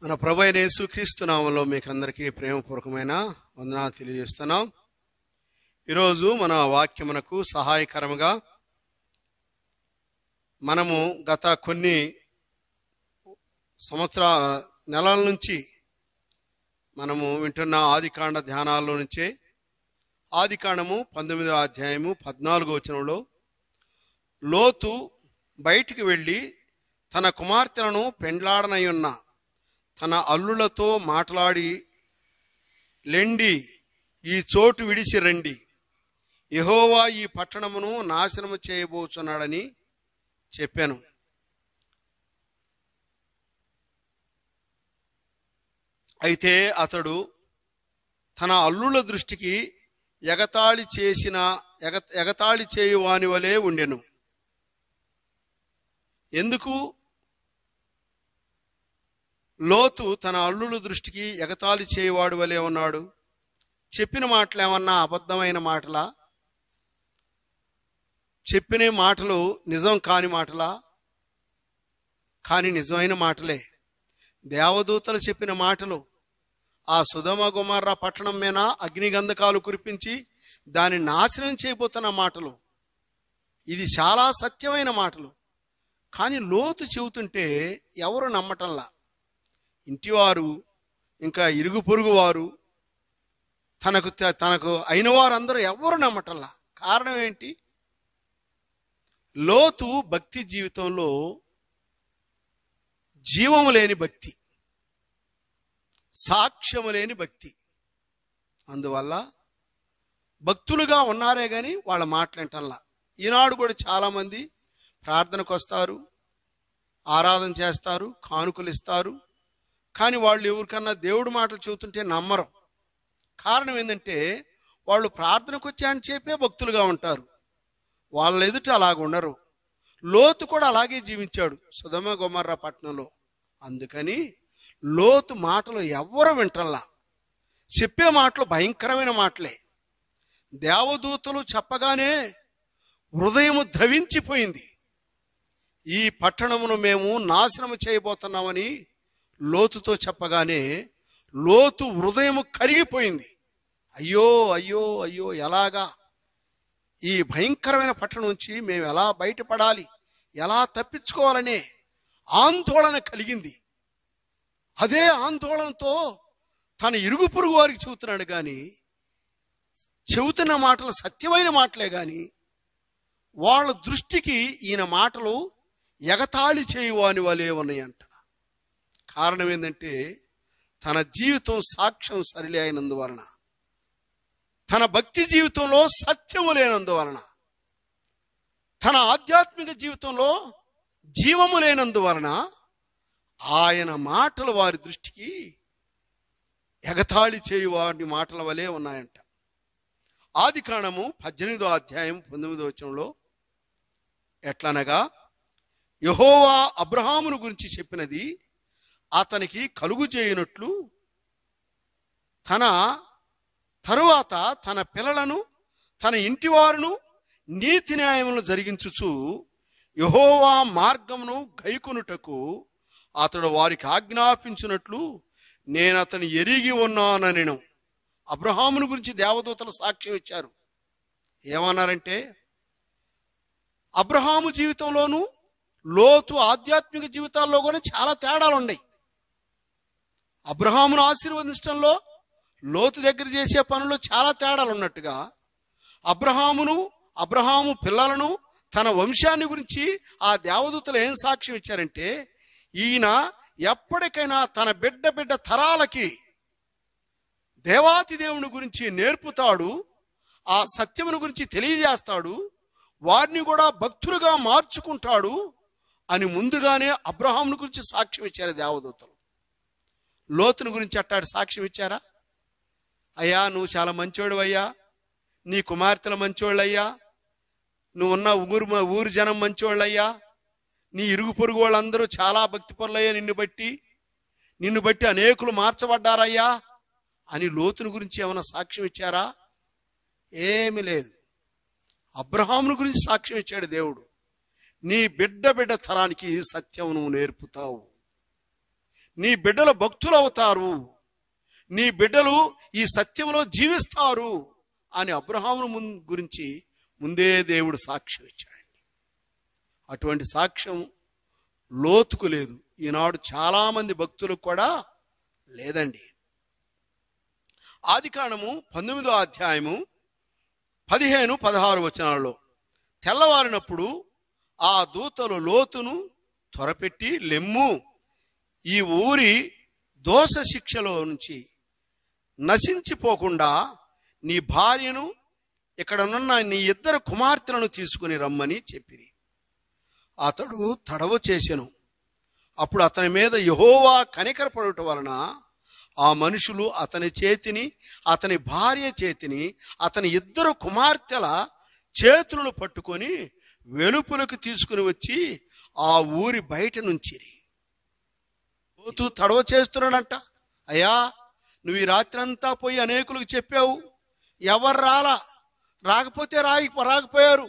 మన ప్రభువైన యేసుక్రీస్తు నామములో మీకు అందరికీ ప్రేమపూర్వకమైన వందనాలు తెలియజేస్తున్నాం. ఈరోజు మన వాక్యమునకు సహాయకరముగా మనము గత కొన్ని నెలల నుంచి మనము వింటున్న ఆదికాండ ధ్యానాల్లో నుంచే ఆదికాండము 19వ అధ్యాయము 14వ వచనంలో లోతు బయటికి వెళ్ళి తన కుమార్తెలను పెండ్లాడనయున్న తన అల్లులతో మాట్లాడి లెండి, ఈ చోటు విడిచి రండి, యెహోవా ఈ పట్టణమును నాశనము చేయబోచున్నాడని చెప్పాను. అయితే అతడు తన అల్లుల దృష్టికి ఎగతాళి చేయువాని వలె ఉండెను. ఎందుకు లోతు తన అల్లుల దృష్టికి ఎగతాళి చేయవాడు వలె ఉన్నాడు? చెప్పిన మాటలు ఏమన్నా అబద్ధమైన మాటలా? చెప్పిన మాటలు నిజం కాని మాటలా? కానీ నిజమైన మాటలే. దేవదూతలు చెప్పిన మాటలు. ఆ సొదొమ గొమొర్రా పట్టణం మీద అగ్నిగంధకాలు కురిపించి దాన్ని నాశనం చేయబోతున్న మాటలు. ఇది చాలా సత్యమైన మాటలు. కానీ లోతు చెబుతుంటే ఎవరు నమ్మటంలా. ఇంటివారు, ఇంకా ఇరుగు పొరుగు వారు, తనకు అయిన వారందరూ ఎవరు నమ్మటంలా. కారణం ఏంటి? లోతు భక్తి జీవితంలో జీవము లేని భక్తి, సాక్ష్యము లేని భక్తి. అందువల్ల భక్తులుగా ఉన్నారే కానీ వాళ్ళ మాటలంటల్లా. ఈనాడు కూడా చాలామంది ప్రార్థనకు వస్తారు, ఆరాధన చేస్తారు, కానుకలు ఇస్తారు. కానీ వాళ్ళు ఎవరికన్నా దేవుడి మాటలు చెబుతుంటే నమ్మరు. కారణం ఏంటంటే వాళ్ళు ప్రార్థనకు వచ్చాయని చెప్పే భక్తులుగా ఉంటారు. వాళ్ళ ఎదుట అలాగ ఉండరు. లోతు కూడా అలాగే జీవించాడు సొదొమ గొమొర్రా పట్టణంలో. అందుకని లోతు మాటలు ఎవ్వరూ వింటల్లా. చెప్పే మాటలు భయంకరమైన మాటలే. దేవదూతలు చెప్పగానే హృదయము ద్రవించిపోయింది. ఈ పట్టణమును మేము నాశనము చేయబోతున్నామని లోతుతో చెప్పగానే లోతు హృదయము కరిగిపోయింది. అయ్యో అయ్యో అయ్యో, ఎలాగా ఈ భయంకరమైన పట్టణం నుంచి మేము ఎలా బయటపడాలి, ఎలా తప్పించుకోవాలనే ఆందోళన కలిగింది. అదే ఆందోళనతో తన ఇరుగు పొరుగు వారికి చెబుతున్నాడు. కానీ చెబుతున్న మాటలు సత్యమైన మాటలే. కానీ వాళ్ళ దృష్టికి ఈయన మాటలు ఎగతాళి చేయువాని వలె ఉన్నాయంట. కారణం ఏంటంటే తన జీవితం సాక్ష్యం సరిలే అయినందువలన, తన భక్తి జీవితంలో సత్యము లేనందువలన, తన ఆధ్యాత్మిక జీవితంలో జీవము లేనందువలన ఆయన మాటలు వారి దృష్టికి ఎగతాళి చేయువారి మాటల వలె ఉన్నాయంట. ఆదికాండము 18వ అధ్యాయం 19వ వచనంలో ఎట్లనగా, యెహోవా అబ్రహామును గురించి చెప్పినది అతనికి కలుగు చేయనట్లు తన తరువాత తన పిల్లలను తన ఇంటివారును నీతి న్యాయములను జరిగించుచు యెహోవా మార్గమును గైకొనుటకు అతడు వారికి ఆజ్ఞాపించినట్లు నేను అతని ఎరిగి ఉన్నాననెను. అబ్రహామును గురించి దేవదూతలు సాక్ష్యం ఇచ్చారు. ఏమన్నారంటే, అబ్రహాము జీవితంలోనూ లోతు ఆధ్యాత్మిక జీవితాల్లో కూడా చాలా తేడాలు ఉన్నాయి. అబ్రహామును ఆశీర్వదించడంలో లోతు దగ్గర చేసే పనుల్లో చాలా తేడాలు ఉన్నట్టుగా అబ్రహాము పిల్లలను, తన వంశాన్ని గురించి ఆ దేవదూతలు ఏం సాక్ష్యం ఇచ్చారంటే, ఈయన ఎప్పటికైనా తన బిడ్డ తరాలకి దేవాతి దేవుని గురించి నేర్పుతాడు, ఆ సత్యమును గురించి తెలియజేస్తాడు, వారిని కూడా భక్తులుగా మార్చుకుంటాడు అని ముందుగానే అబ్రహామును గురించి సాక్ష్యం ఇచ్చారు దేవదూతలు. లోతుని గురించి అట్టాడు సాక్ష్యం ఇచ్చారా? అయ్యా, నువ్వు చాలా మంచోడు అయ్యా, నీ కుమార్తెలు మంచోళ్ళయ్యా, నువ్వున్న ఊరు జనం మంచోళ్ళయ్యా, నీ ఇరుగు పొరుగు వాళ్ళందరూ చాలా భక్తి పరులయ్యా, నిన్ను బట్టి అనేకులు మార్చబడ్డారయ్యా అని లోతుని గురించి ఏమైనా సాక్ష్యం ఇచ్చారా? ఏమీ లేదు. అబ్రహామును గురించి సాక్ష్యం ఇచ్చాడు దేవుడు. నీ బిడ్డ తరానికి సత్యం నువ్వు నేర్పుతావు, నీ బిడ్డలు భక్తులు అవుతారు, నీ బిడ్డలు ఈ సత్యంలో జీవిస్తారు అని అబ్రహామును గురించి ముందే దేవుడు సాక్ష్యం ఇచ్చాడండి. అటువంటి సాక్ష్యం లోతుకు లేదు, ఈనాడు చాలామంది భక్తులకు కూడా లేదండి. ఆదికాండము 19వ అధ్యాయము 15-16 వచనాల్లో, తెల్లవారినప్పుడు ఆ దూతలు లోతును త్వరపెట్టి, లెమ్ము, ఈ ఊరి దోష శిక్షలో నుంచి నశించిపోకుండా నీ భార్యను, ఇక్కడనున్న నీ 2 కుమార్తెలను తీసుకుని రమ్మని చెప్పిరి. అతడు తడవ చేసెను. అప్పుడు అతని మీద యెహోవా కనికరపడుట వలన ఆ మనుషులు అతని చేతిని, అతని భార్య చేతిని, అతని 2 కుమార్తెల చేతులను పట్టుకొని వెలుపులకు తీసుకుని వచ్చి ఆ ఊరి బయట నుంచిరి. లోతు తడవ చేస్తున్నాడంట. అయ్యా, నువ్వు ఈ రాత్రంతా పోయి అనేకులకు చెప్పావు, ఎవరు రాకపోతే రాకపోయారు,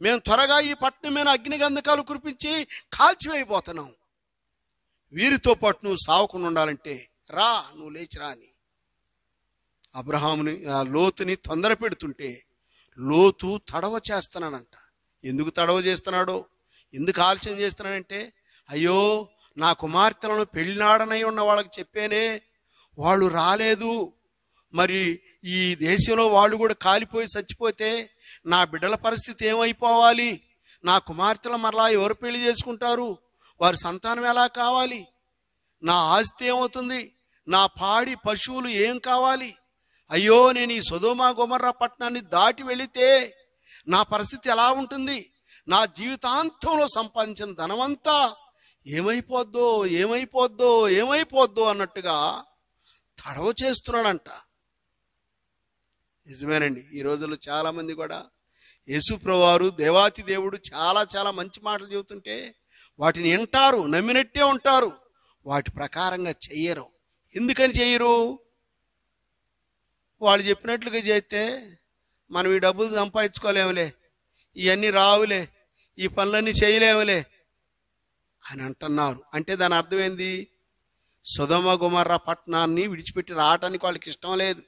మేము త్వరగా ఈ పట్టణం మీద అగ్నిగంధకాలు కురిపించి కాల్చివేయబోతున్నాం, వీరితో పాటు నువ్వు సావకుండా ఉండాలంటే రా, నువ్వు లేచి రా అని అబ్రహాముని, ఆ లోతుని తొందర పెడుతుంటే లోతు తడవ చేస్తున్నాడంట. ఎందుకు తడవ చేస్తున్నాడో, ఎందుకు ఆలస్యం చేస్తున్నాడంటే, అయ్యో నా కుమార్తెలను పెళ్ళినాడనై ఉన్న వాళ్ళకి చెప్పేనే, వాళ్ళు రాలేదు, మరి ఈ దేశంలో వాళ్ళు కూడా కాలిపోయి చచ్చిపోతే నా బిడ్డల పరిస్థితి ఏమైపోవాలి, నా కుమార్తెలు మరలా ఎవరు పెళ్లి చేసుకుంటారు, వారి సంతానం ఎలా కావాలి, నా ఆస్తి ఏమవుతుంది, నా పాడి పశువులు ఏం కావాలి, అయ్యో నేను ఈ సొదొమ గొమొర్రా పట్టణాన్ని దాటి వెళితే నా పరిస్థితి ఎలా ఉంటుంది, నా జీవితాంతంలో సంపాదించిన ధనమంతా ఏమైపోద్దో ఏమైపోద్దో ఏమైపోద్దో అన్నట్టుగా తడవ చేస్తున్నాడంట. నిజమేనండి, ఈ రోజుల్లో చాలామంది కూడా యేసుప్రభువారు దేవాతి దేవుడు చాలా చాలా మంచి మాటలు చెబుతుంటే వాటిని వింటారు, నమ్మినట్టే ఉంటారు, వాటి ప్రకారంగా చెయ్యరు. ఎందుకని చెయ్యరు? వాళ్ళు చెప్పినట్లుగా చేస్తే మనం ఈ డబ్బులు సంపాదించుకోలేములే, ఇవన్నీ రావులే, ఈ పనులన్నీ చేయలేములే అని అంటున్నారు. అంటే దాని అర్థం ఏంది? సొదొమ గొమొర్రా పట్టణాన్ని విడిచిపెట్టి రావటానికి వాళ్ళకి ఇష్టం లేదు.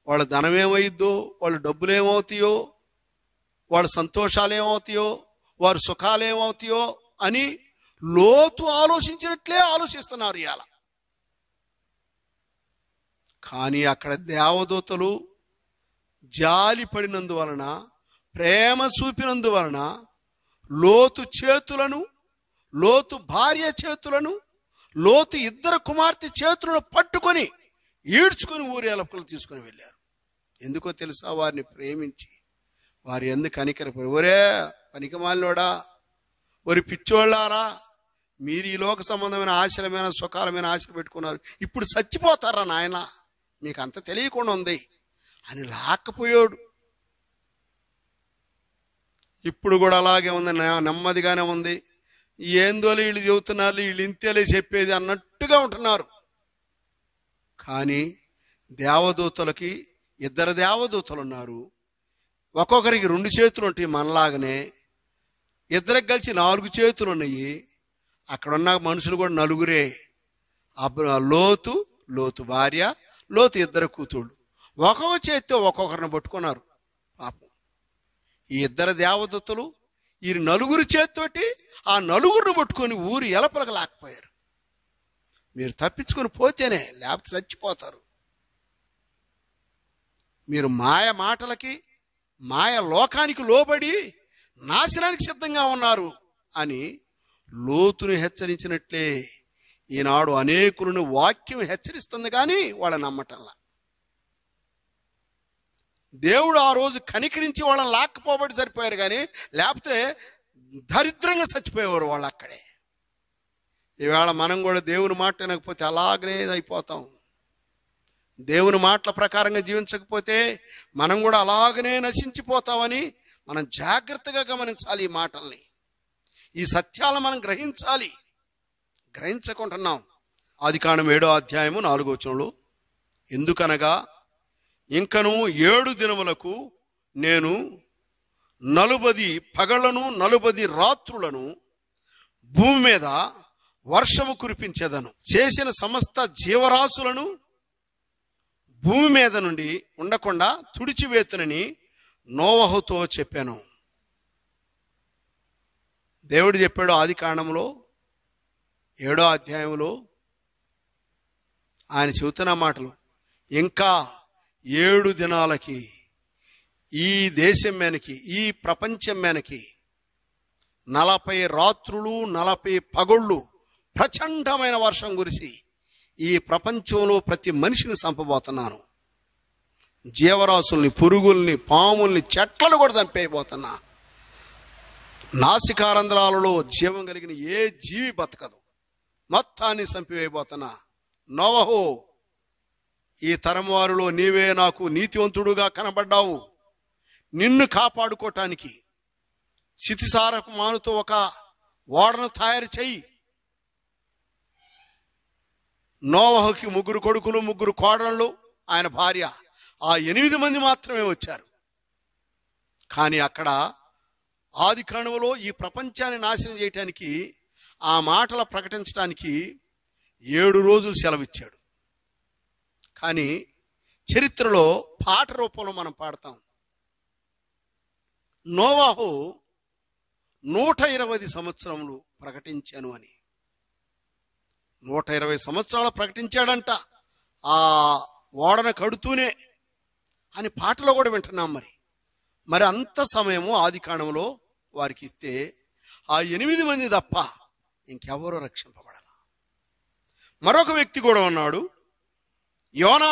వాళ్ళ ధనం ఏమవుద్దో, వాళ్ళ డబ్బులు ఏమవుతాయో, వాళ్ళ సంతోషాలు ఏమవుతాయో, వారి సుఖాలు ఏమవుతాయో అని లోతు ఆలోచించినట్లే ఆలోచిస్తున్నారు ఇవాళ. కానీ అక్కడ దేవదూతలు జాలి పడినందువలన, ప్రేమ చూపినందువలన లోతు చేతులను, లోతు భార్య చేతులను, లోతు 2 కుమార్తె చేతులను పట్టుకొని ఈడ్చుకొని ఊరి ఎలపకలు తీసుకొని వెళ్ళారు. ఎందుకో తెలుసా? వారిని ప్రేమించి వారి ఎందుకు కనికరపడి, ఒరే పనికిమాలినోడా, ఒరి పిచ్చోళ్ళారా, మీరు ఈ లోక సంబంధమైన ఆశలమైన సుఖాలమైన ఆశలు పెట్టుకున్నారు, ఇప్పుడు చచ్చిపోతారా నాయన, మీకు అంత తెలియకుండా ఉంది అని లాక్కపోయాడు. ఇప్పుడు కూడా అలాగే ఉంది, నెమ్మదిగానే ఉంది. ఏందో వీళ్ళు చెబుతున్నారు, వీళ్ళు ఇంతేలే చెప్పేది అన్నట్టుగా ఉంటున్నారు. కానీ దేవదూతలకి 2 దేవదూతలు ఉన్నారు. ఒక్కొక్కరికి 2 చేతులు ఉంటాయి మనలాగనే, 2కి కలిసి 4 చేతులు ఉన్నాయి. అక్కడున్న మనుషులు కూడా 4. లోతు భార్య, లోతు 2 కూతుళ్ళు, ఒక్కొక్క చేతితో ఒక్కొక్కరిని పట్టుకున్నారు. పాపం ఈ 2 దేవదూతలు ఈ 4 చేతితోటి ఆ 4ని పట్టుకొని ఊరి ఎలపలకు లాక్కపోయారు. మీరు తప్పించుకొని పోతేనే, లేకపోతే చచ్చిపోతారు. మీరు మాయ మాటలకి, మాయ లోకానికి లోబడి నాశనానికి సిద్ధంగా ఉన్నారు అని లోతుని హెచ్చరించినట్లే ఈనాడు అనేకులను వాక్యం హెచ్చరిస్తుంది, కానీ వాళ్ళ నమ్మటంలా. దేవుడు ఆ రోజు కనికరించి వాళ్ళని లాక్కపోబడి సరిపోయారు, కానీ లేకపోతే దరిద్రంగా చచ్చిపోయేవారు వాళ్ళు అక్కడే. ఈవేళ మనం కూడా దేవుని మాట వినకపోతే అలాగనే అయిపోతాం. దేవుని మాటల ప్రకారంగా జీవించకపోతే మనం కూడా అలాగనే నశించిపోతామని మనం జాగ్రత్తగా గమనించాలి. ఈ మాటల్ని, ఈ సత్యాలను మనం గ్రహించాలి. గ్రహించకుంటున్నాం. ఆదికాండం 7వ అధ్యాయము 4వ వచనంలో, ఎందుకనగా ఇంకను 7 దినములకు నేను 40 పగళ్లను 40 రాత్రులను భూమి మీద వర్షము కురిపించేదను, చేసిన సమస్త జీవరాశులను భూమి మీద నుండి ఉండకుండా తుడిచివేతునని నోవహుతో చెప్పాను. దేవుడు చెప్పాడు ఆది కాండంలో 7వ అధ్యాయంలో. ఆయన చెబుతున్న మాటలు, ఇంకా 7 దినాలకి ఈ దేశం మీదకి, ఈ ప్రపంచం మీదకి 40 రాత్రులు 40 పగళ్ళు ప్రచండమైన వర్షం కురిసి ఈ ప్రపంచంలో ప్రతి మనిషిని చంపబోతున్నాను. జీవరాశుల్ని, పురుగుల్ని, పాముల్ని, చెట్లను కూడా చంపేయబోతున్నా. నాసికారంధ్రాలలో జీవం కలిగిన ఏ జీవి బతకదు, మొత్తాన్ని చంపివేయబోతున్నా. నోవహు, ఈ తరం వారిలో నీవే నాకు నీతివంతుడుగా కనబడ్డావు. నిన్ను కాపాడుకోవటానికి శితిసారపు మానుతో ఒక ఓడను తయారు చెయ్యి. నోవహుకి 3 కొడుకులు 3 కోడళ్ళు, ఆయన భార్య, ఆ 8 మంది మాత్రమే వచ్చారు. కానీ అక్కడ ఆది కాండంలో ఈ ప్రపంచాన్ని నాశనం చేయటానికి, ఆ మాటలు ప్రకటించడానికి 7 రోజులు సెలవిచ్చాడు. కానీ చరిత్రలో పాట రూపంలో మనం పాడతాం. నోవహు 120 సంవత్సరములు ప్రకటించాను అని. 120 సంవత్సరాలు ప్రకటించాడంట ఆ ఓడను కడుతూనే అని పాటలో కూడా వింటున్నాం. మరి అంత సమయము ఆది కాండంలో వారికి ఇస్తే ఆ 8 మంది తప్ప ఇంకెవరూ రక్షింపబడాల. మరొక వ్యక్తి కూడా ఉన్నాడు. యోనా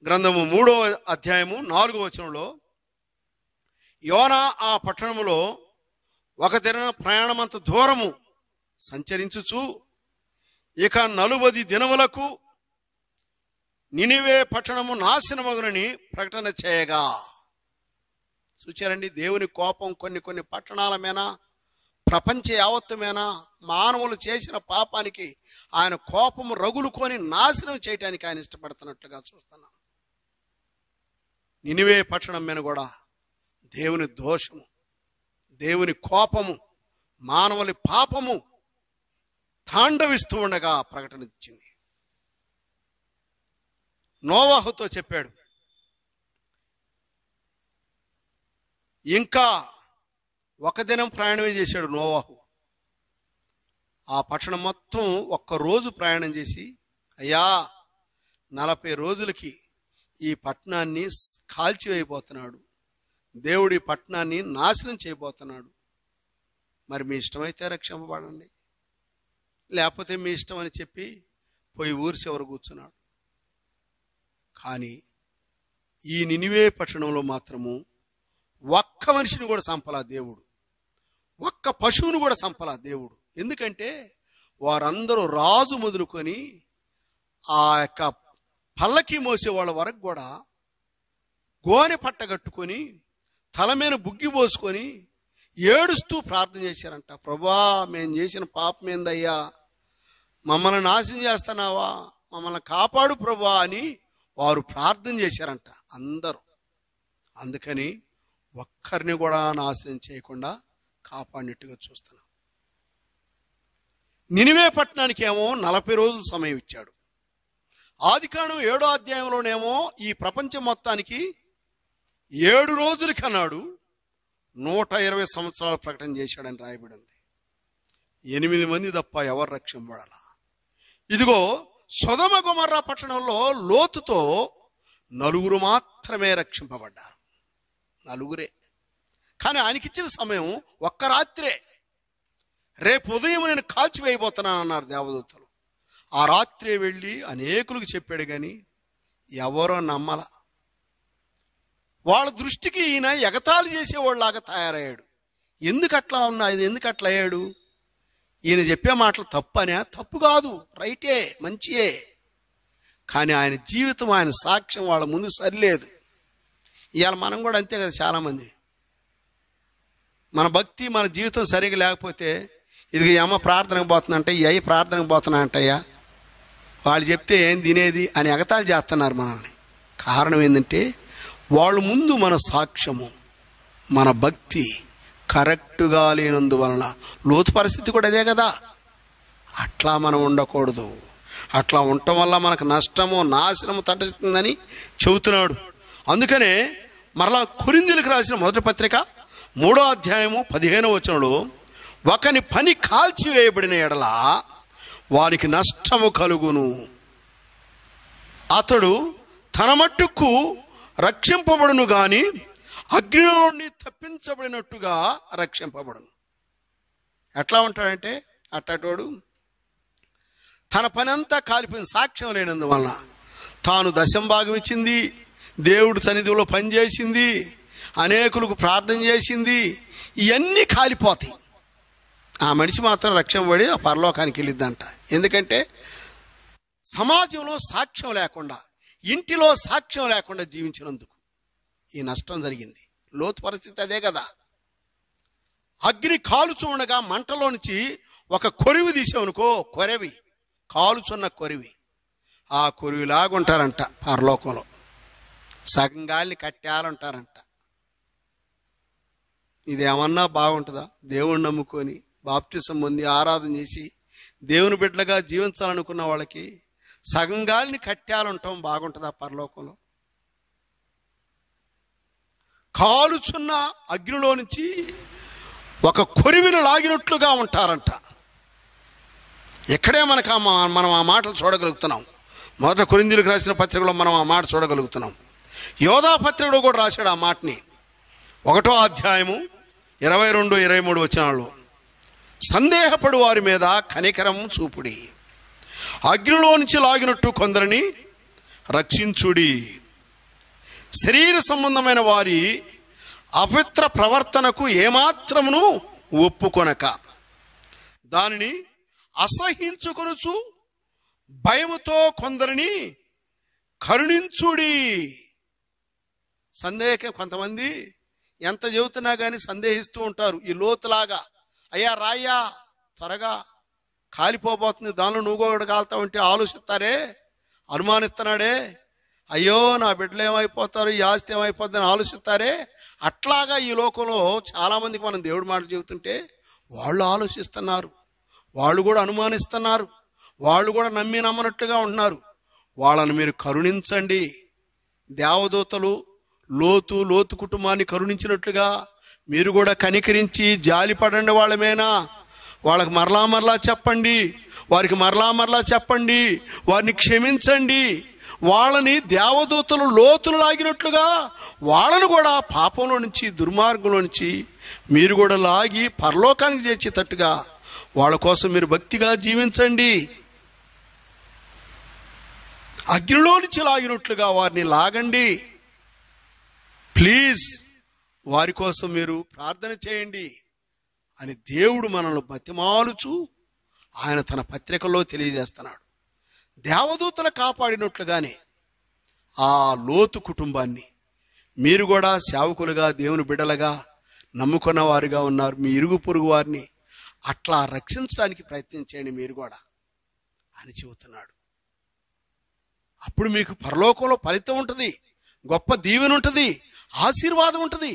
గ్రంథము 3వ అధ్యాయము 4వ వచనంలో, యోనా ఆ పట్టణములో ఒక దిన ప్రయాణమంత దూరము సంచరించుచు ఇక 40 దినములకు నినివే పట్టణము నాశనమగునని ప్రకటన చేయగా. చూచారండి, దేవుని కోపం కొన్ని పట్టణాల మీద, ప్రపంచ యావత్తు మీద మానవులు చేసిన పాపానికి ఆయన కోపము రగులుకొని నాశనం చేయటానికి ఆయన ఇష్టపడుతున్నట్లుగా చూస్తున్నాం. నినివే పట్టణం మీద కూడా దేవుని దోషము, దేవుని కోపము, మానవుని పాపము తాండవిస్తూ ఉండగా ప్రకటన ఇచ్చింది. నోవహుతో చెప్పాడు, ఇంకా 1 దినం ప్రయాణమే చేశాడు నోవహు. ఆ పట్టణం మొత్తం 1 రోజు ప్రయాణం చేసి, అయ్యా 40 రోజులకి ఈ పట్టణాన్ని కాల్చివేయబోతున్నాడు, దేవుడి పట్టణాన్ని నాశనం చేయబోతున్నాడు. మరి మీ ఇష్టమైతే రక్షింపబడండి, లేకపోతే మీ ఇష్టం అని చెప్పి పోయి ఊరి చివర కూర్చున్నాడు. కానీ ఈ నినివే పట్టణంలో మాత్రము ఒక్క మనిషిని కూడా చంపలా దేవుడు, ఒక్క పశువును కూడా చంపలా దేవుడు. ఎందుకంటే వారందరూ రాజు మొదలుకొని ఆ యొక్క పల్లకి మోసే వాళ్ళ వరకు కూడా గోనె పట్ట కట్టుకొని తల మీద బుగ్గి పోసుకొని ఏడుస్తూ ప్రార్థన చేశారంట. ప్రభువా, మేము చేసిన పాపం ఏందయ్యా, మమ్మల్ని నాశనం చేస్తున్నావా, మమ్మల్ని కాపాడు ప్రభువా అని వారు ప్రార్థన చేశారంట అందరూ. అందుకని ఒక్కరిని కూడా నాశనం చేయకుండా కాపాడినట్టుగా చూస్తున్నాం. నినివే పట్టణానికి ఏమో 40 రోజులు సమయం ఇచ్చాడు. ఆదికాండం 7వ అధ్యాయంలోనేమో ఈ ప్రపంచం మొత్తానికి 7 రోజులకి అన్నాడు. 120 సంవత్సరాలు ప్రకటన చేశాడని రాయబడి ఉంది. 8 మంది తప్ప ఎవరు రక్షింపబడాల. ఇదిగో సొదొమ గొమొర్రా పట్టణంలో లోతుతో 4 మాత్రమే రక్షింపబడ్డారు. 4. కానీ ఆయనకిచ్చిన సమయం 1 రాత్రే. రేపు ఉదయం నేను కాల్చివేయబోతున్నాను అన్నారు దేవదూతలు. ఆ రాత్రే వెళ్ళి అనేకులకు చెప్పాడు, కానీ ఎవరో నమ్మల. వాళ్ళ దృష్టికి ఈయన ఎగతాళి చేసేవాళ్ళలాగా తయారయ్యాడు. ఎందుకట్లా అయ్యాడు? ఈయన చెప్పే మాటలు తప్పనే? తప్పు కాదు, రైటే, మంచియే. కానీ ఆయన జీవితం, ఆయన సాక్ష్యం వాళ్ళ ముందు సరిలేదు. ఇవాళ మనం కూడా అంతే కదా. చాలామంది మన భక్తి, మన జీవితం సరిగా లేకపోతే, ఇది ఈ అమ్మ ప్రార్థనకు పోతుందంటే, ఈ అయ్యి ప్రార్థనకు పోతున్నా అంటయ్యా, వాళ్ళు చెప్తే ఏం తినేది అని ఎగతాళి చేస్తున్నారు మనల్ని. కారణం ఏంటంటే వాళ్ళ ముందు మన సాక్ష్యము, మన భక్తి, కరెక్టుగా లేనందువలన. లోతు పరిస్థితి కూడా అదే కదా. అట్లా మనం ఉండకూడదు. అట్లా ఉండటం వల్ల మనకు నష్టము, నాశనము తటస్తుందని చెబుతున్నాడు. అందుకనే మరలా కొరింథీయులకు రాసిన మొదటి పత్రిక 3వ అధ్యాయము 15వ వచనంలో, ఒకని పని కాల్చివేయబడిన ఎడల వానికి నష్టము కలుగును, అతడు తన మట్టుకు రక్షింపబడును గాని అగ్నిలో నుండి తప్పించబడినట్టుగా రక్షింపబడును. ఎట్లా ఉంటాడంటే అట్టటోడు తన పని అంతా కాలిపోయింది, సాక్ష్యం లేనందువలన. తాను దశంభాగం ఇచ్చింది, దేవుడు సన్నిధిలో పనిచేసింది, అనేకులకు ప్రార్థన చేసింది, ఇవన్నీ కాలిపోతాయి. ఆ మనిషి మాత్రం రక్షింపబడి ఆ పరలోకానికి వెళ్ళిద్దంట. ఎందుకంటే సమాజంలో సాక్ష్యం లేకుండా, ఇంటిలో సాక్ష్యం లేకుండా జీవించినందుకు ఈ నష్టం జరిగింది. లోతు పరిస్థితి అదే కదా. అగ్ని కాలుచు ఉండగా మంటలో నుంచి ఒక కొరివి తీసామనుకో, కొరవి కాలుచున్న కొరివి, ఆ కొరివిలాగుంటారంట పరలోకంలో. సగం గాలిని కట్టాలంటారంట. ఇదేమన్నా బాగుంటుందా? దేవుణ్ణి నమ్ముకొని బాప్టిజం పొంది ఆరాధన చేసి దేవుని బిడ్డలుగా జీవించాలనుకున్న వాళ్ళకి సగం గాలిని కట్టాలంటాం బాగుంటుందా పరలోకంలో? కాలుచున్న అగ్నిలో నుంచి ఒక కొరివిని లాగినట్లుగా ఉంటారంట. ఇక్కడే మనం ఆ మాటలు చూడగలుగుతున్నాం. మొదట కొరింథీయులకు రాసిన పత్రికలో మనం ఆ మాట చూడగలుగుతున్నాం. యోధా పత్రికలో కూడా రాశాడు ఆ మాటని. 1వ అధ్యాయము 22-23 వచనాల్లో, సందేహపడు వారి మీద కనికరం చూపుడి, అగ్నిలో నుంచి లాగినట్టు కొందరిని రక్షించుడి, శరీర సంబంధమైన వారి అపవిత్ర ప్రవర్తనకు ఏమాత్రమును ఒప్పుకొనక దానిని అసహించుకొనుచు భయముతో కొందరిని కరుణించుడి. కొంతమంది ఎంత చెబుతున్నా కానీ సందేహిస్తూ ఉంటారు. ఈ లోతులాగా, అయ్యా రాయ్యా త్వరగా కాలిపోబోతుంది, దానిలో నువ్వు కూడా కాలుతా ఉంటే ఆలోచిస్తారే, అనుమానిస్తున్నాడే, అయ్యో నా బిడ్డలు ఏమైపోతారు, ఈ ఆస్తి ఏమైపోతుందని ఆలోచిస్తారే. అట్లాగా ఈ లోకంలో చాలామందికి మనం దేవుడి మాట చెబుతుంటే వాళ్ళు ఆలోచిస్తున్నారు, వాళ్ళు కూడా అనుమానిస్తున్నారు, వాళ్ళు కూడా నమ్మనట్టుగా ఉంటున్నారు. వాళ్ళని మీరు కరుణించండి. దేవదూతలు లోతు కుటుంబాన్ని కరుణించినట్లుగా మీరు కూడా కనికరించి జాలిపడండి. వాళ్ళమేనా వాళ్ళకి మరలా చెప్పండి, వారికి మరలా చెప్పండి, వారిని క్షమించండి. వాళ్ళని దేవదూతలు లోతులు లాగినట్లుగా వాళ్ళను కూడా పాపంలో నుంచి, దుర్మార్గంలో నుంచి మీరు కూడా లాగి పరలోకానికి చేర్చేటట్టుగా వాళ్ళ కోసం మీరు భక్తిగా జీవించండి. అగ్నిలో నుంచి లాగినట్లుగా వారిని లాగండి. ప్లీజ్ వారి కోసం మీరు ప్రార్థన చేయండి అని దేవుడు మనల్ని బతిమాలుచు ఆయన తన పత్రికలో తెలియజేస్తున్నాడు. దేవదూతలు కాపాడినట్లుగానే ఆ లోతు కుటుంబాన్ని మీరు కూడా సేవకులుగా, దేవుని బిడ్డలుగా నమ్ముకున్న వారుగా ఉన్నారు. మీ ఇరుగు పొరుగు వారిని అట్లా రక్షించడానికి ప్రయత్నించండి మీరు కూడా అని చెబుతున్నాడు. అప్పుడు మీకు పరలోకంలో ఫలితం ఉంటుంది, గొప్ప దీవెన ఉంటుంది, ఆశీర్వాదం ఉంటుంది.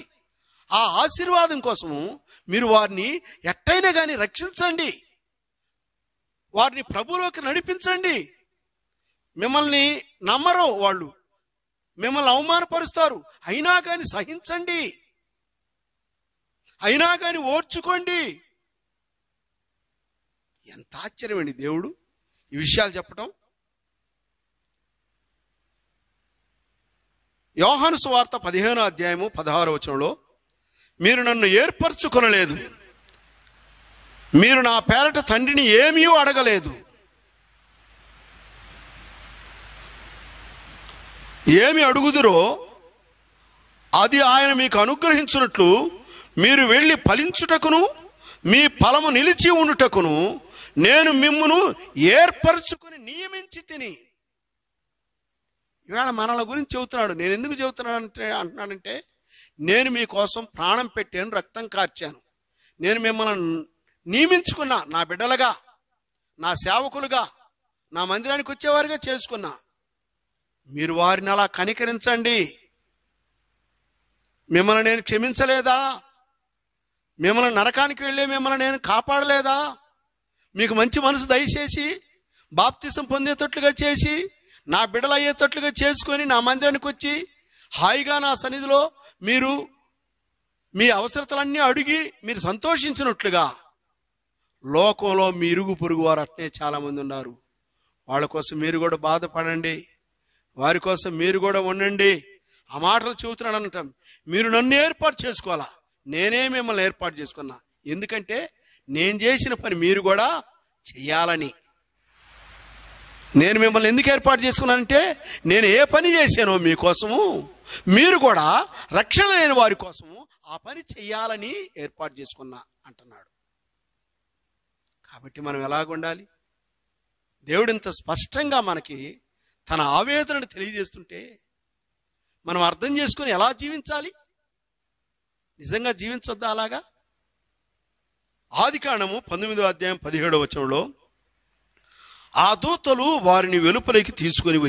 ఆ ఆశీర్వాదం కోసము మీరు వారిని ఎట్టయినా కానీ రక్షించండి, వారిని ప్రభువులోకి నడిపించండి. మిమ్మల్ని నమ్మరు, వాళ్ళు మిమ్మల్ని అవమానపరుస్తారు, అయినా కానీ సహించండి, అయినా కానీ ఓర్చుకోండి. ఎంత ఆశ్చర్యమండి దేవుడు ఈ విషయాలు చెప్పటం. యోహాను సువార్త 15వ అధ్యాయము 16వ వచనంలో, మీరు నన్ను ఏర్పరచుకొనలేదు, మీరు నా పేరట తండ్రిని ఏమీ అడగలేదు, ఏమి అడుగుదురో అది ఆయన మీకు అనుగ్రహించున్నట్లు మీరు వెళ్ళి ఫలించుటకును మీ ఫలము నిలిచి ఉండుటకును నేను మిమ్మును ఏర్పరచుకుని నియమించి తిని. ఇవాళ మనల గురించి చెబుతున్నాడు. నేను ఎందుకు అంటున్నానంటే నేను మీకోసం ప్రాణం పెట్టాను, రక్తం కార్చాను, నేను మిమ్మల్ని నియమించుకున్నా, నా బిడ్డలుగా, నా సేవకులుగా, నా మందిరానికి వచ్చేవారుగా చేసుకున్నా. మీరు వారిని అలా కనికరించండి. మిమ్మల్ని నేను క్షమించలేదా? మిమ్మల్ని నరకానికి వెళ్ళే మిమ్మల్ని నేను కాపాడలేదా? మీకు మంచి మనసు దయచేసి బాప్తిసం పొందేటట్లుగా చేసి నా బిడ్డలు అయ్యేటట్లుగా చేసుకొని నా మందిరానికి వచ్చి హాయిగా నా సన్నిధిలో మీరు మీ అవసరతలన్నీ అడిగి మీరు సంతోషించినట్లుగా లోకంలో మీ ఇరుగు పొరుగు వారు అట్నే చాలామంది ఉన్నారు. వాళ్ళ కోసం మీరు కూడా బాధపడండి, వారి కోసం మీరు కూడా ఉండండి. ఆ మాటలు చెబుతున్నాడు అనటం. మీరు నన్ను ఏర్పాటు చేసుకోవాలా, నేనే మిమ్మల్ని ఏర్పాటు చేసుకున్నా. ఎందుకంటే నేను చేసిన పని మీరు కూడా చెయ్యాలని. నేను మిమ్మల్ని ఎందుకు ఏర్పాటు చేసుకున్నానంటే నేను ఏ పని చేశానో మీకోసము మీరు కూడా రక్షణ లేని వారి కోసము ఆ పని చెయ్యాలని ఏర్పాటు చేసుకున్నా అంటున్నాడు. కాబట్టి మనం ఎలాగుండాలి? దేవుడు ఇంత స్పష్టంగా మనకి తన ఆవేదనను తెలియజేస్తుంటే మనం అర్థం చేసుకుని ఎలా జీవించాలి? నిజంగా జీవించొద్దా అలాగా? ఆదికాండము 19వ అధ్యాయం 17వ వచనంలో, ఆ దూతలు వారిని వెలుపలికి తీసుకొని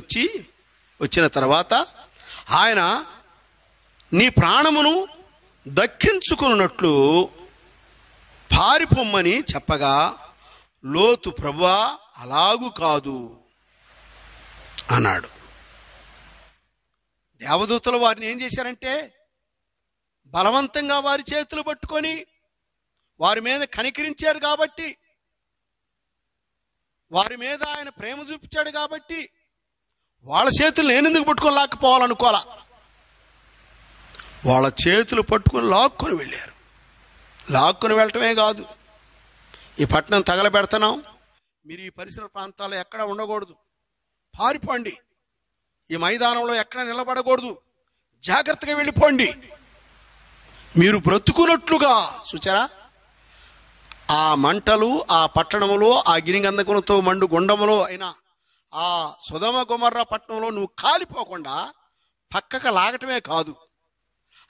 వచ్చిన తర్వాత ఆయన నీ ప్రాణమును దక్కించుకున్నట్లు పారిపోమ్మని చెప్పగా, లోతు ప్రభువా అలాగు కాదు అన్నాడు. దేవదూతలు వారిని ఏం చేశారంటే బలవంతంగా వారి చేతులు పట్టుకొని వారి మీద కనికరించారు కాబట్టి, వారి మీద ఆయన ప్రేమ చూపించాడు కాబట్టి వాళ్ళ చేతులు నేనెందుకు పట్టుకొని లాక్కుపోవాలనుకోవాలా. వాళ్ళ చేతులు పట్టుకొని లాక్కొని వెళ్ళారు. లాక్కొని వెళ్ళటమే కాదు, ఈ పట్టణం తగలబెడుతున్నాం, మీరు ఈ పరిసర ప్రాంతాల్లో ఎక్కడ ఉండకూడదు, పారిపోండి, ఈ మైదానంలో ఎక్కడ నిలబడకూడదు, జాగ్రత్తగా వెళ్ళిపోండి, మీరు బ్రతుకున్నట్లుగా. చూచారా? ఆ మంటలు, ఆ పట్టణములో, ఆ గిరిగంధకములతో మండు గుండములో అయినా ఆ సొదొమ గొమొర్రా పట్టణంలో నువ్వు కాలిపోకుండా పక్కకు లాగటమే కాదు,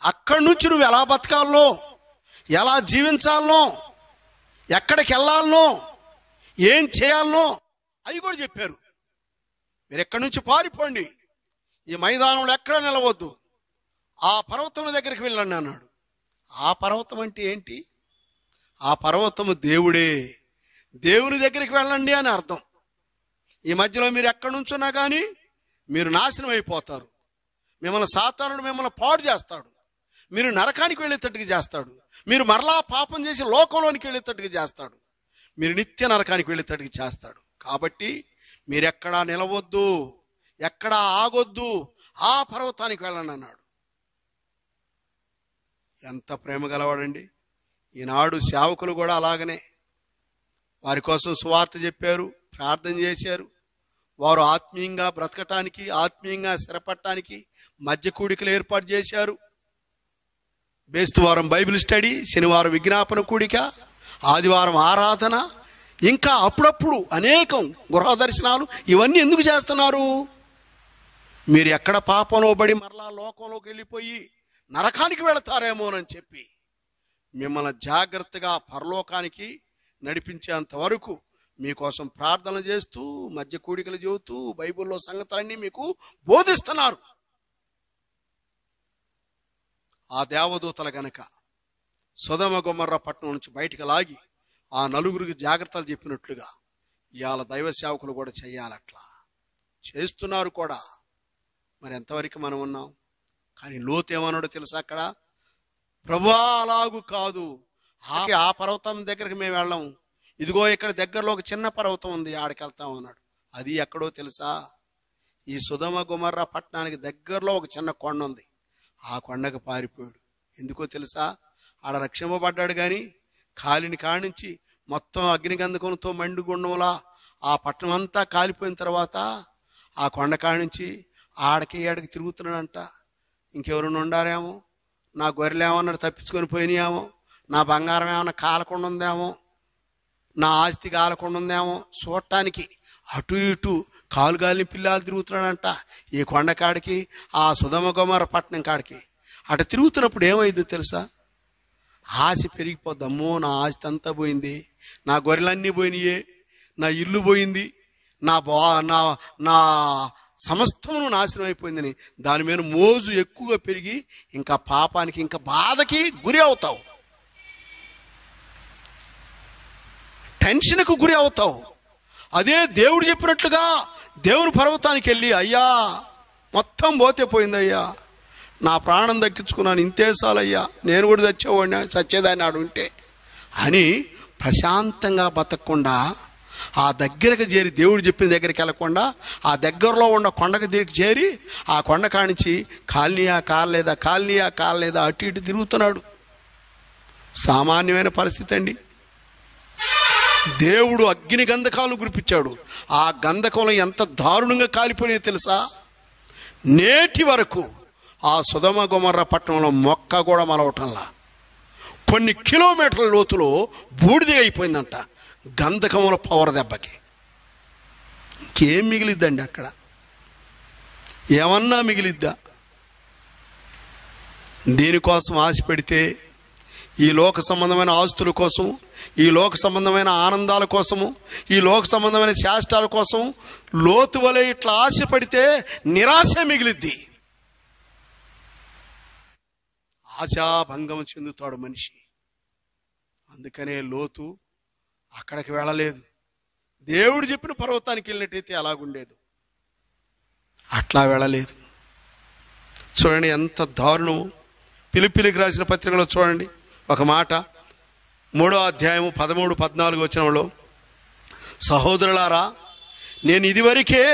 అక్కడి నుంచి నువ్వు ఎలా బతకాలనో, ఎలా జీవించాలనో, ఎక్కడికి వెళ్ళాలనో, ఏం చేయాలనో అవి కూడా చెప్పారు. మీరు ఎక్కడి నుంచి పారిపోండి, ఈ మైదానంలో ఎక్కడ నిలవద్దు, ఆ పర్వతం దగ్గరికి వెళ్ళండి అన్నాడు. ఆ పర్వతం అంటే ఏంటి? ఆ పర్వతము దేవుడే. దేవుని దగ్గరికి వెళ్ళండి అని అర్థం. ఈ మధ్యలో మీరు ఎక్కడి నుంచున్నా కానీ మీరు నాశనం అయిపోతారు. మిమ్మల్ని సాతానుడు మిమ్మల్ని పాడు చేస్తాడు, మీరు నరకానికి వెళ్ళేటట్టుగా చేస్తాడు, మీరు మరలా పాపం చేసి లోకంలోనికి వెళ్ళేటట్టుగా చేస్తాడు, మీరు నిత్య నరకానికి వెళ్ళేటట్టుగా చేస్తాడు. కాబట్టి మీరెక్కడా నిలవద్దు, ఎక్కడా ఆగొద్దు, ఆ పర్వతానికి వెళ్ళండి అన్నాడు. ఎంత ప్రేమ గలవాడండి! ఈనాడు సేవకులు కూడా అలాగనే వారి కోసం సువార్త చెప్పారు, ప్రార్థన చేశారు. వారు ఆత్మీయంగా బ్రతకటానికి, ఆత్మీయంగా స్థిరపడటానికి మధ్య కూడికలు ఏర్పాటు చేశారు. బేస్తవారం బైబిల్ స్టడీ, శనివారం విజ్ఞాపన కూడిక, ఆదివారం ఆరాధన, ఇంకా అప్పుడప్పుడు అనేకం గృహ దర్శనాలు. ఇవన్నీ ఎందుకు చేస్తున్నారు? మీరు ఎక్కడ పాపంలో పడి మరలా లోకంలోకి వెళ్ళిపోయి నరకానికి వెళతారేమోనని చెప్పి మిమ్మల్ని జాగ్రత్తగా పరలోకానికి నడిపించేంత వరకు మీకోసం ప్రార్థన చేస్తూ, మధ్య కూడికలు చెబుతూ, బైబిల్లో సంగతులన్నీ మీకు బోధిస్తున్నారు. ఆ దేవదూతలు గనక సొదొమ గొమొర్రా పట్టణం నుంచి బయటకు లాగి ఆ నలుగురికి జాగ్రత్తలు చెప్పినట్లుగా ఇవాళ దైవ సేవకులు కూడా చేయాలట్లా చేస్తున్నారు కూడా. మరి ఎంతవరకు మనం ఉన్నాం? కానీ లోతు ఏమన్నాడో తెలుసా? అక్కడ ప్రభువా అలాగు కాదు, ఆ పర్వతం దగ్గరికి మేము వెళ్ళాం, ఇదిగో ఇక్కడ దగ్గరలో ఒక చిన్న పర్వతం ఉంది, ఆడికి వెళ్తాం అన్నాడు. అది ఎక్కడో తెలుసా? ఈ సొదొమ గొమొర్రా పట్టణానికి దగ్గరలో ఒక చిన్న కొండ ఉంది, ఆ కొండకు పారిపోయాడు. ఎందుకో తెలుసా? ఆడ రక్షింపబడ్డాడు, కానీ కాలిని కానించి మొత్తం అగ్నిగంధకంతో మండు గుండంలా ఆ పట్టణం అంతా కాలిపోయిన తర్వాత ఆ కొండ కానించి ఆడకి ఏడకి తిరుగుతున్నాడంట. ఇంకెవరైనా ఉండారేమో, నా గొర్రెలు ఏమన్నా తప్పించుకొని పోయినాయేమో, నా బంగారం ఏమన్నా కాలకుండా ఉందేమో, నా ఆస్తి కాలకుండా ఉందేమో చూడటానికి అటు ఇటు కాలుగాలిని పిల్లలు తిరుగుతున్నాడంట. ఈ కొండ కాడికి, ఆ సొదొమ గొమొర్రా పట్టణం కాడికి అటు తిరుగుతున్నప్పుడు ఏమైందో తెలుసా? ఆశ పెరిగిపోద్ది. అమ్మో, నా ఆస్తి అంతా పోయింది, నా గొర్రెలన్నీ పోయినాయే, నా ఇల్లు పోయింది, నా సమస్తమును నాశనం అయిపోయిందని దాని మీద మోజు ఎక్కువగా పెరిగి ఇంకా పాపానికి, ఇంకా బాధకి గురి అవుతావు. టెన్షన్కు గురి అవుతావు. అదే దేవుడు చెప్పినట్లుగా దేవుని పర్వతానికి వెళ్ళి, అయ్యా మొత్తం పోతే పోయిందయ్యా, నా ప్రాణం దక్కించుకున్నాను, ఇంతేసాలయ్యా, నేను కూడా చచ్చేదాన్ని ఆడు ఉంటే అని ప్రశాంతంగా బతకకుండా, ఆ దగ్గరకు చేరి దేవుడు చెప్పిన దగ్గరికి వెళ్ళకుండా ఆ దగ్గరలో ఉన్న కొండకు దగ్గరికి చేరి ఆ కొండ కానించి కాలనీయా కాలలేదా అటు ఇటు తిరుగుతున్నాడు. సామాన్యమైన పరిస్థితి అండి. దేవుడు అగ్ని గంధకాలను కురిపించాడు. ఆ గంధకంలో ఎంత దారుణంగా కాలిపోయినాయో తెలుసా? నేటి వరకు ఆ సొదొమ గొమొర్రా పట్టణంలో మొక్క కూడా మలవటంలా, కొన్ని కిలోమీటర్ల లోతులో బూడిద అయిపోయిందంట గంధకముల పవర్ దెబ్బకి. ఇంకేం మిగిలిద్దండి అక్కడ? ఏమన్నా మిగిలిద్దా? దీనికోసం ఆశ పెడితే, ఈ లోక సంబంధమైన ఆస్తుల కోసం, ఈ లోక సంబంధమైన ఆనందాల కోసము, ఈ లోక సంబంధమైన చేష్టాల కోసం లోతు వలె ఇట్లా ఆశ పడితే నిరాశ మిగిలిద్ది. ఆశాభంగం చెందుతాడు మనిషి. అందుకనే లోతు అక్కడికి వెళ్ళలేదు. దేవుడు చెప్పిన పర్వతానికి వెళ్ళినట్టయితే అలాగుండేది, అట్లా వెళ్ళలేదు. చూడండి ఎంత దారుణము. పిలిపిలికి రాసిన పత్రికలో చూడండి ఒక మాట, 3వ అధ్యాయము 13-14 వచనంలో, సహోదరులారా, నేను ఇదివరకే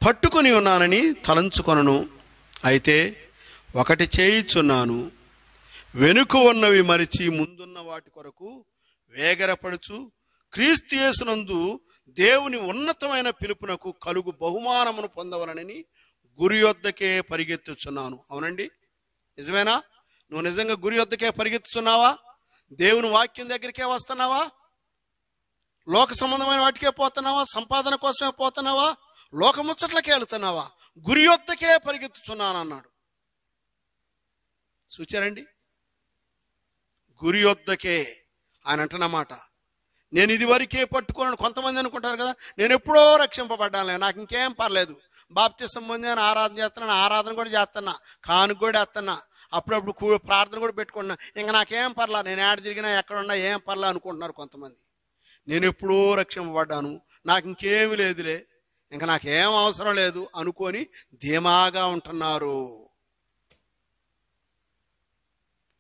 పట్టుకొని ఉన్నానని తలంచుకొనను, అయితే ఒకటి చేయుచున్నాను, వెనుక ఉన్నవి మరిచి ముందున్న వాటి కొరకు వేగరపడుచు క్రీస్తు యేసునందు దేవుని ఉన్నతమైన పిలుపునకు కలుగు బహుమానమును పొందవలనని గురి యొద్దకే పరిగెత్తుచున్నాను. అవునండి, నిజమేనా? నువ్వు నిజంగా గురి యొద్దకే పరిగెత్తుతున్నావా? దేవుని వాక్యం దగ్గరికే వస్తున్నావా? లోక సంబంధమైన వాటికే పోతున్నావా? సంపాదన కోసమే పోతున్నావా? లోకముచ్చట్లకే వెళుతున్నావా? గురి యొద్దకే పరిగెత్తుచున్నాను అన్నాడు. చూచారండి, గురి యొద్దకే ఆయన అంటున్నమాట. నేను ఇది వరకే పట్టుకున్నాను. కొంతమంది అనుకుంటారు కదా, నేను ఎప్పుడో రక్షింపబడ్డానులే, నాకు ఇంకేం పర్లేదు, బాప్తిసం పొంది నేను ఆరాధన చేస్తున్నాను, ఆరాధన కూడా చేస్తున్నా, కానుక కూడా వేస్తున్నా, అప్పుడప్పుడు ప్రార్థన కూడా పెట్టుకున్నా, ఇంకా నాకేం పర్లా, నేను ఏడ తిరిగినా ఎక్కడున్నా ఏం పర్లా అనుకుంటున్నారు కొంతమంది. నేను ఎప్పుడో రక్షింపబడ్డాను, నాకు ఇంకేమి లేదులే, ఇంకా నాకేం అవసరం లేదు అనుకొని ధీమాగా ఉంటున్నారు.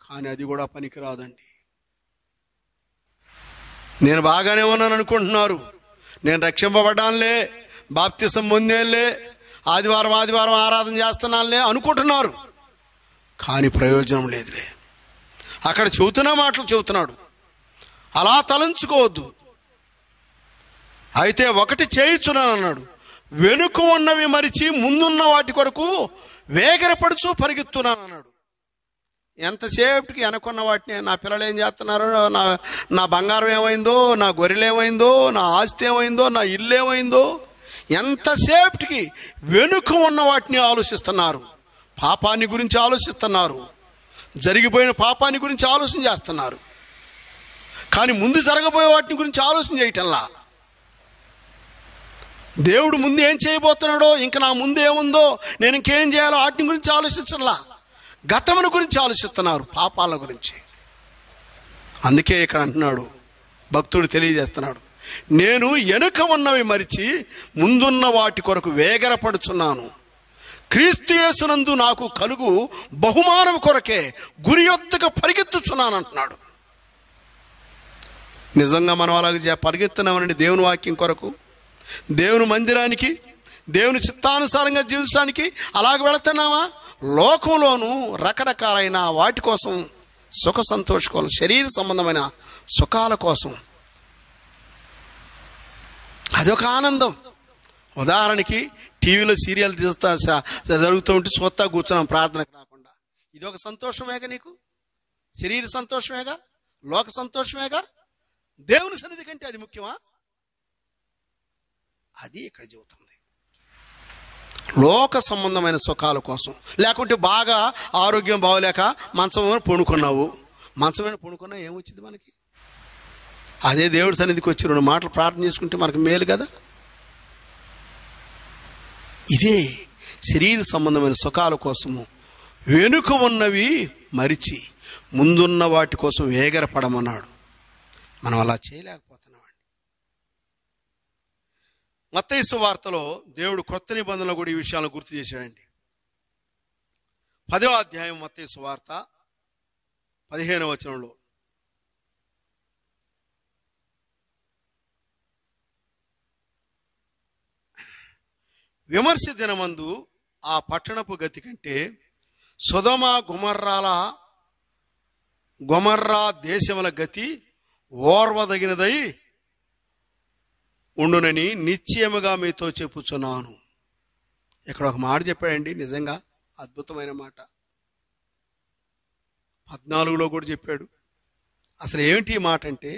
కానీ అది కూడా పనికిరాదండి. నేను బాగానే ఉన్నాను అనుకుంటున్నారు, నేను రక్షింపబడ్డానులే, బాప్తిసం పొందేనులే, ఆదివారం ఆరాధన చేస్తున్నానులే అనుకుంటున్నారు. కానీ ప్రయోజనం లేదులే. అక్కడ చెబుతున్న మాటలు చెబుతున్నాడు, అలా తలంచుకోవద్దు. అయితే ఒకటి చేయుచున్నాను అన్నాడు, వెనుక ఉన్నవి మరిచి ముందున్న వాటి కొరకు వేగరపడుచు పరిగెత్తున్నాను అన్నాడు. ఎంతసేపటికి వెనకున్న వాటిని, నా పిల్లలు ఏం చేస్తున్నారు, నా బంగారం ఏమైందో, నా గొర్రెలు ఏమైందో, నా ఆస్తి ఏమైందో, నా ఇల్లు ఏమైందో, ఎంతసేపటికి వెనుక ఉన్న వాటిని ఆలోచిస్తున్నారు. పాపాన్ని గురించి ఆలోచిస్తున్నారు, జరిగిపోయిన పాపాన్ని గురించి ఆలోచన చేస్తున్నారు. కానీ ముందు జరగబోయే వాటిని గురించి ఆలోచన చేయటంలా. దేవుడు ముందు ఏం చేయబోతున్నాడో, ఇంకా నా ముందు ఏముందో, నేను ఇంకేం చేయాలో వాటిని గురించి ఆలోచించడంలా. గతమును గురించి ఆలోచిస్తున్నారు, పాపాల గురించి. అందుకే ఇక్కడ అంటున్నాడు, భక్తుడు తెలియజేస్తున్నాడు, నేను వెనుక ఉన్నవి మరిచి ముందున్న వాటి కొరకు వేగరపడుచున్నాను, క్రీస్తు యేసునందు నాకు కలుగు బహుమానం కొరకే గురి యొద్దకు పరిగెత్తుచున్నాను అంటున్నాడు. నిజంగా మనం అలాగే పరిగెత్తున్నామనండి దేవుని వాక్యం కొరకు, దేవుని మందిరానికి, దేవుని చిత్తానుసారంగా జీవించడానికి అలాగ వెళుతున్నావా? లోకంలోనూ రకరకాలైన వాటి కోసం, సుఖ సంతోషం కోసం, శరీర సంబంధమైన సుఖాల కోసం, అదొక ఆనందం. ఉదాహరణకి టీవీలో సీరియల్ చూస్తా జరుగుతూ ఉంటే చూస్తా కూర్చున్నాం ప్రార్థనకు రాకుండా, ఇదొక సంతోషమేగా నీకు? శరీర సంతోషమేగా, లోక సంతోషమేగా. దేవుని సన్నిధి కంటే అది ముఖ్యమా? అది ఇక్కడ చెబుతుంది. లోక సంబంధమైన సుఖాల కోసం, లేకుంటే బాగా ఆరోగ్యం బాగోలేక మంచం మీద పొనుకున్నా ఏమొచ్చింది మనకి? అదే దేవుడి సన్నిధికి వచ్చి 2 మాటలు ప్రార్థన చేసుకుంటే మనకు మేలు కదా. ఇదే శరీర సంబంధమైన సుఖాల కోసము వెనుక ఉన్నవి మరిచి ముందున్న వాటి కోసం వేగరపడమన్నాడు. మనం అలా చేయలేకపోతున్నామండి. మత్తయి సువార్తలో దేవుడు క్రొత్త నిబంధనలో కూడా ఈ విషయాలను గుర్తు చేశాడండి. 10వ అధ్యాయం మత్తయి సువార్త 15వ వచనంలో, విమర్శ దినమందు ఆ పట్టణపు గతి కంటే సొదొమ గొమర్రా దేశముల గతి ఓర్వదగినదై ఉండునని నిశ్చయముగా మీతో చెప్పుచున్నాను. ఇక్కడ ఒక మాట చెప్పాడండి, నిజంగా అద్భుతమైన మాట. 14లో కూడా చెప్పాడు. అసలు ఏమిటి ఈ మాట అంటే,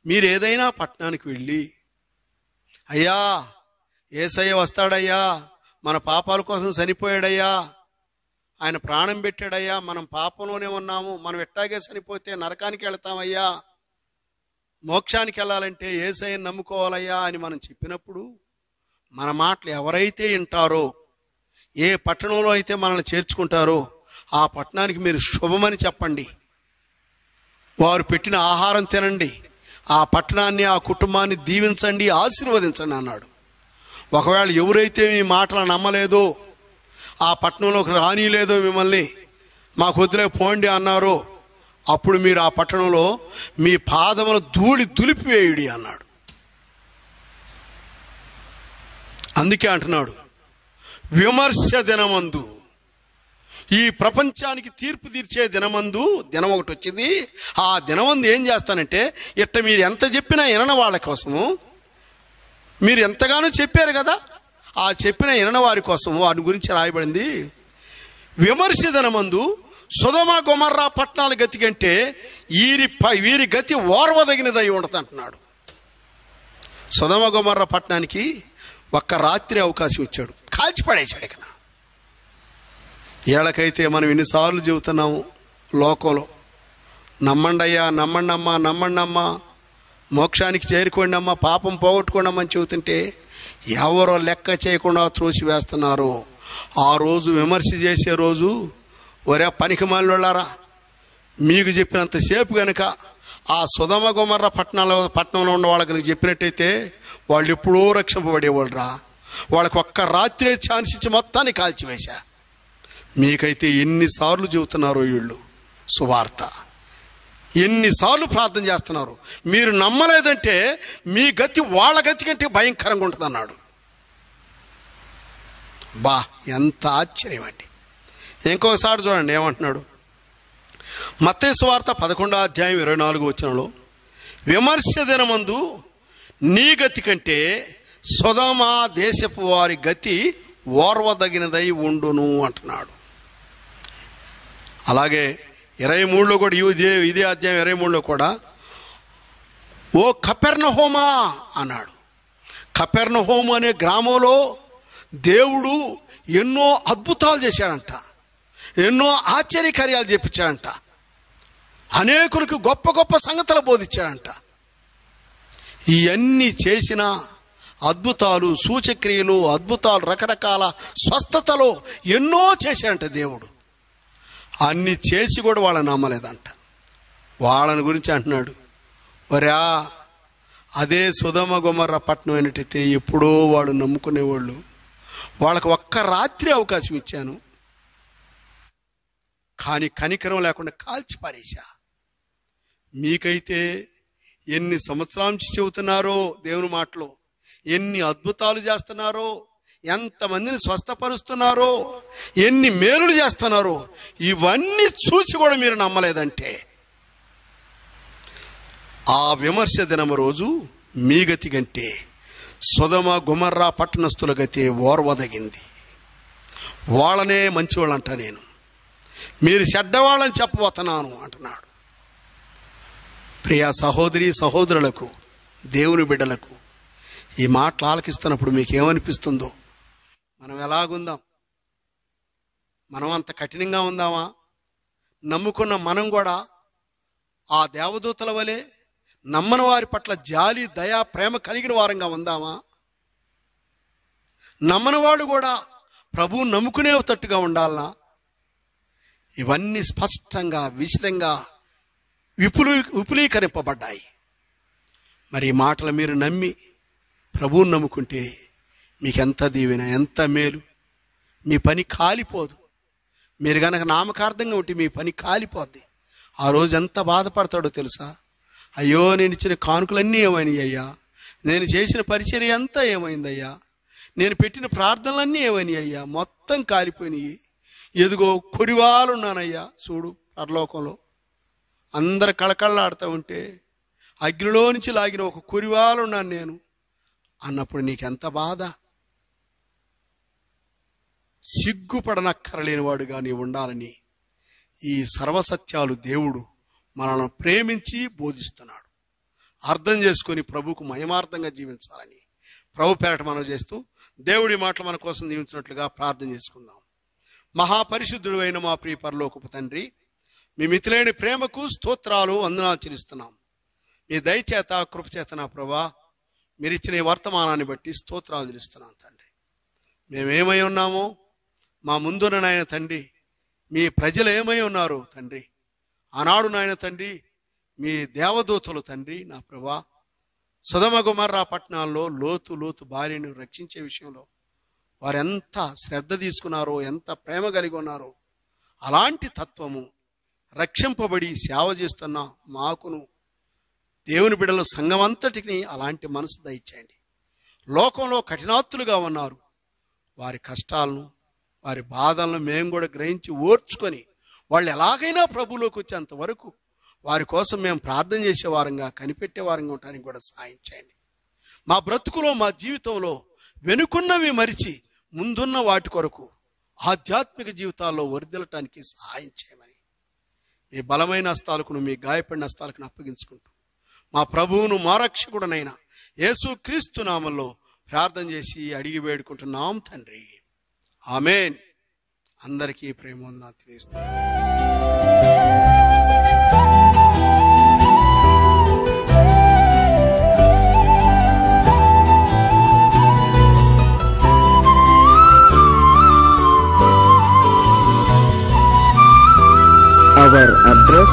మీరు ఏదైనా పట్టణానికి వెళ్ళి, అయ్యా యేసయ్య వస్తాడయ్యా, మన పాపాల కోసం చనిపోయాడయ్యా, ఆయన ప్రాణం పెట్టాడయ్యా, మనం పాపంలోనే ఉన్నాము, మనం ఎట్టాగే చనిపోతే నరకానికి వెళతామయ్యా, మోక్షానికి వెళ్ళాలంటే యేసయ్యని నమ్ముకోవాలయ్యా అని మనం చెప్పినప్పుడు, మన మాటలు ఎవరైతే వింటారో, ఏ పట్టణంలో అయితే మనల్ని చేర్చుకుంటారో ఆ పట్టణానికి మీరు శుభమని చెప్పండి, వారు పెట్టిన ఆహారం తినండి, ఆ పట్టణాన్ని ఆ కుటుంబాన్ని దీవించండి, ఆశీర్వదించండి అన్నాడు. ఒకవేళ ఎవరైతే మీ మాటలు నమ్మలేదో, ఆ పట్టణంలోకి రానిలేదో, మిమ్మల్ని మాకు వదిలే పోండి అన్నారో, అప్పుడు మీరు ఆ పట్టణంలో మీ పాదములు దులిపివేయుడి అన్నాడు. అందుకే అంటున్నాడు, విమర్శ దినమందు, ఈ ప్రపంచానికి తీర్పు తీర్చే దినమందు, దినం ఒకటి వచ్చింది. ఆ దినమందు ఏం చేస్తానంటే, ఇట్ట మీరు ఎంత చెప్పినా వినని వాళ్ళ కోసము, మీరు ఎంతగానో చెప్పారు కదా, ఆ చెప్పిన వినని వారి కోసము వారి గురించి రాయబడింది. విమర్శ దినమందు సొదొమ గొమర్రా పట్టణాల గతి కంటే వీరి గతి ఓర్వదగినదై ఉండదు అంటున్నాడు. సొదొమ గొమర్రా పట్టణానికి ఒక్క రాత్రి అవకాశం ఇచ్చాడు, కాల్చిపడేశాడు. ఇక్కడ ఏళ్ళకైతే మనం ఎన్నిసార్లు చెబుతున్నాము లోకంలో, నమ్మండి అయ్యా, నమ్మండి అమ్మా, నమ్మండి అమ్మా, మోక్షానికి చేరుకోండి అమ్మా, పాపం పోగొట్టుకోండి అమ్మని చెబుతుంటే ఎవరో లెక్క చేయకుండా త్రోసి వేస్తున్నారు. ఆ రోజు విమర్శ చేసే రోజు, ఒరే పనికిమాలినోళ్ళారా, మీకు చెప్పినంతసేపు కనుక ఆ సొదొమ గొమర్రా పట్టణంలో ఉన్న వాళ్ళకి చెప్పినట్టయితే వాళ్ళు ఎప్పుడో రక్షింపబడేవాళ్ళు రా. వాళ్ళకి ఒక్క రాత్రే ఛాన్స్ ఇచ్చి మొత్తాన్ని కాల్చివేశా. మీకైతే ఎన్నిసార్లు చెబుతున్నారు వీళ్ళు సువార్త, ఎన్నిసార్లు ప్రార్థన చేస్తున్నారు, మీరు నమ్మలేదంటే మీ గతి వాళ్ళ గతి కంటే భయంకరంగా ఉంటుంది అన్నాడు. బా, ఎంత ఆశ్చర్యం అండి. ఇంకొకసారి చూడండి ఏమంటున్నాడు, మత్తయి సువార్త 11వ అధ్యాయం 24వ వచనంలో, విమర్శ దినమందు నీ గతి కంటే సొదొమ దేశపు వారి గతి ఓర్వదగినదై ఉండును అంటున్నాడు. అలాగే 23లో కూడా ఇదే అధ్యాయం 23లో కూడా, ఓ కపెర్నహూమా అన్నాడు. కపెర్నహూము అనే గ్రామంలో దేవుడు ఎన్నో అద్భుతాలు చేశాడంట, ఎన్నో ఆశ్చర్యకార్యాలు చేపించాడంట, అనేకులకు గొప్ప గొప్ప సంగతులు బోధించాడంట. ఇవన్నీ చేసిన అద్భుతాలు, సూచక్రియలు, అద్భుతాలు, రకరకాల స్వస్థతలు ఎన్నో చేశాడంట దేవుడు. అన్ని చేసి కూడా వాళ్ళని నమ్మలేదంట. వాళ్ళని గురించి అంటున్నాడు, ఒరా అదే సొదొమ గొమర్రా పట్టణం అయినట్టయితే ఎప్పుడో వాడు నమ్ముకునేవాళ్ళు, వాళ్ళకి ఒక్క రాత్రి అవకాశం ఇచ్చాను, కానీ కనికరం లేకుండా కాల్చి పారేశా. మీకైతే ఎన్ని సంవత్సరాల నుంచి చెబుతున్నారో దేవుని మాటలో, ఎన్ని అద్భుతాలు చేస్తున్నారో, ఎంతమందిని స్వస్థపరుస్తున్నారో, ఎన్ని మేలులు చేస్తున్నారో, ఇవన్నీ చూసి కూడా మీరు నమ్మలేదంటే ఆ విమర్శ దినము రోజు మీ గతి కంటే సొదొమ గొమర్రా పట్టణస్థుల గతి ఓర్వదగింది. వాళ్ళనే మంచివాళ్ళు అంట నేను, మీరు చెడ్డవాళ్ళని చెప్పబోతున్నాను అంటున్నాడు. ప్రియా సహోదరి సహోదరులకు, దేవుని బిడ్డలకు ఈ మాటలు ఆలకిస్తున్నప్పుడు మీకు ఏమనిపిస్తుందో, మనం ఎలాగుందాం? మనం అంత కఠినంగా ఉందామా? నమ్ముకున్న మనం కూడా ఆ దేవదూతల వలె నమ్మని వారి పట్ల జాలి, దయ, ప్రేమ కలిగిన వారంగా ఉందామా? నమ్మని వాళ్ళు కూడా ప్రభువు నమ్ముకునేటట్టుగా ఉండాలనా? ఇవన్నీ స్పష్టంగా విశదంగా విపులీకరింపబడ్డాయి. మరి ఈ మాటలు మీరు నమ్మి ప్రభువుని నమ్ముకుంటే మీకెంత దీవెన, ఎంత మేలు. మీ పని కాలిపోదు. మీరు కనుక నామకార్థంగా ఉంటే మీ పని కాలిపోద్ది. ఆ రోజు ఎంత బాధపడతాడో తెలుసా? అయ్యో, నేను ఇచ్చిన కానుకలన్నీ ఏమైనాయి అయ్యా, నేను చేసిన పరిచర్య అంతా ఏమైందయ్యా, నేను పెట్టిన ప్రార్థనలన్నీ ఏమైనాయి అయ్యా, మొత్తం కాలిపోయినాయి. ఎదుగో కొరివాలున్నానయ్యా. చూడు, పరలోకంలో అందరు కళకళ్ళాడుతూ ఉంటే అగ్నిలో నుంచి లాగిన ఒక కొరివాలున్నాను నేను అన్నప్పుడు నీకెంత బాధ. సిగ్గుపడనక్కరలేనివాడుగా నీవు ఉండాలని ఈ సర్వసత్యాలు దేవుడు మనల్ని ప్రేమించి బోధిస్తున్నాడు. అర్థం చేసుకొని ప్రభువుకు మహిమార్థంగా జీవించాలని ప్రభు పేరట మనం చేస్తూ దేవుడి మాటలు మన కోసం దీవించినట్లుగా ప్రార్థన చేసుకుందాం. మహాపరిశుద్ధుడు అయిన మా ప్రియ పరలోకపు తండ్రి, మీ మితిలేని ప్రేమకు స్తోత్రాలు, వందనాలు చెల్లిస్తున్నాం. మీ దయచేత కృపచేత నా ప్రభా మీరు ఇచ్చిన ఈ వర్తమానాన్ని బట్టి స్తోత్రాలు చెల్లిస్తున్నాం తండ్రి. మేమేమై ఉన్నామో మా ముందున్న నాయన తండ్రి, మీ ప్రజలు ఏమై ఉన్నారు తండ్రి, ఆనాడు నాయన తండ్రి మీ దేవదూతలు తండ్రి నా ప్రభా సొదొమ గొమొర్రా పట్టణాల్లో లోతు భార్యను రక్షించే విషయంలో వారు ఎంత శ్రద్ధ తీసుకున్నారో, ఎంత ప్రేమ కలిగి ఉన్నారో, అలాంటి తత్వము రక్షింపబడి సేవ చేస్తున్న మాకును దేవుని బిడ్డల సంఘమంతటికి అలాంటి మనసు దయచేయండి. లోకంలో కఠినాత్తులుగా ఉన్నారు. వారి కష్టాలను, వారి బాధలను మేము కూడా గ్రహించి ఓర్చుకొని వాళ్ళు ఎలాగైనా ప్రభువులోకి వచ్చేంత వరకు వారి కోసం మేము ప్రార్థన చేసేవారంగా, కనిపెట్టేవారంగా ఉండడానికి కూడా సహాయం చేయండి. మా బ్రతుకులో, మా జీవితంలో వెనుకున్నవి మరిచి ముందున్న వాటి కొరకు ఆధ్యాత్మిక జీవితాల్లో వర్ధిల్లటానికి సహాయం చేయమని మీ బలమైన హస్తాలకు, మీ గాయపడిన హస్తాలకు అప్పగించుకుంటూ మా ప్రభువును మా రక్షకుడునైన యేసు క్రీస్తు నామములో ప్రార్థన చేసి అడిగి వేడుకుంటున్నాం తండ్రి. ఆమేన్. అందరికీ ప్రేమవందనాలు తెలియజేస్తున్నాను. Our address,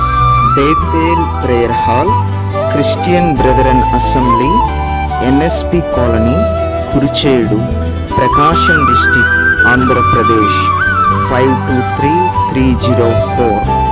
Bethel Prayer Hall, Christian Brethren Assembly, NSP Colony, Kurichedu, Prakasham District, Andhra Pradesh, 523304.